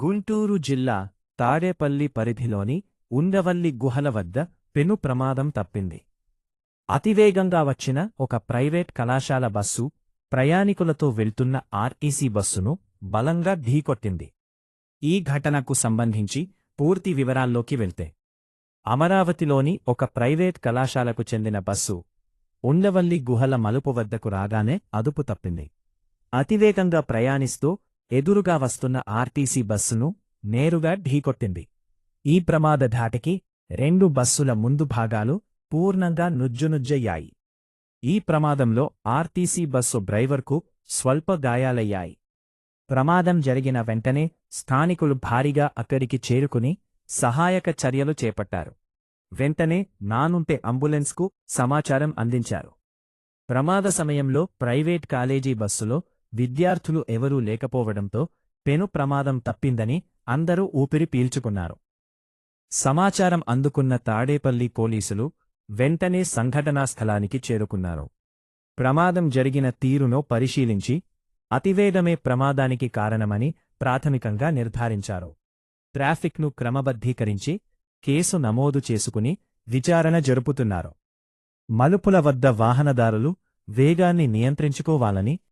గుంటూరు జిల్లా తాడేపల్లి పరిధిలోని ఉండవల్లి గుహల వద్ద పెను ప్రమాదం తప్పింది. అతివేగంగా వచ్చిన ఒక ప్రైవేట్ కళాశాల బస్సు ప్రయాణికులతో వెళ్తున్న ఆర్టీసీ బస్సును బలంగా ఢీకొట్టింది. ఈ ఘటనకు సంబంధించి పూర్తి వివరాల్లోకి వెళ్తే, అమరావతిలోని ఒక ప్రైవేట్ కళాశాలకు చెందిన బస్సు ఉండవల్లి గుహల మలుపు వద్దకు రాగానే అదుపు తప్పింది. అతివేగంగా ప్రయాణిస్తూ ఎదురుగా వస్తున్న ఆర్టీసీ బస్సును నేరుగా ఢీకొట్టింది. ఈ ప్రమాద ధాటికి రెండు బస్సుల ముందు భాగాలు పూర్ణంగా నుజ్జునుజ్జయ్యాయి. ఈ ప్రమాదంలో ఆర్టీసీ బస్సు డ్రైవర్కు స్వల్ప గాయాలయ్యాయి. ప్రమాదం జరిగిన వెంటనే స్థానికులు భారీగా అక్కడికి చేరుకుని సహాయక చర్యలు చేపట్టారు. వెంటనే నానుంటే అంబులెన్స్కు సమాచారం అందించారు. ప్రమాద సమయంలో ప్రైవేట్ కాలేజీ బస్సులో విద్యార్థులు ఎవరూ లేకపోవడంతో పెను ప్రమాదం తప్పిందని అందరూ ఊపిరి పీల్చుకున్నారు. సమాచారం అందుకున్న తాడేపల్లి పోలీసులు వెంటనే సంఘటనా స్థలానికి చేరుకున్నారు. ప్రమాదం జరిగిన తీరును పరిశీలించి అతివేగమే ప్రమాదానికి కారణమని ప్రాథమికంగా నిర్ధారించారు. ట్రాఫిక్ను క్రమబద్ధీకరించి కేసు నమోదు చేసుకుని విచారణ జరుపుతున్నారు. మలుపుల వద్ద వాహనదారులు వేగాన్ని నియంత్రించుకోవాలని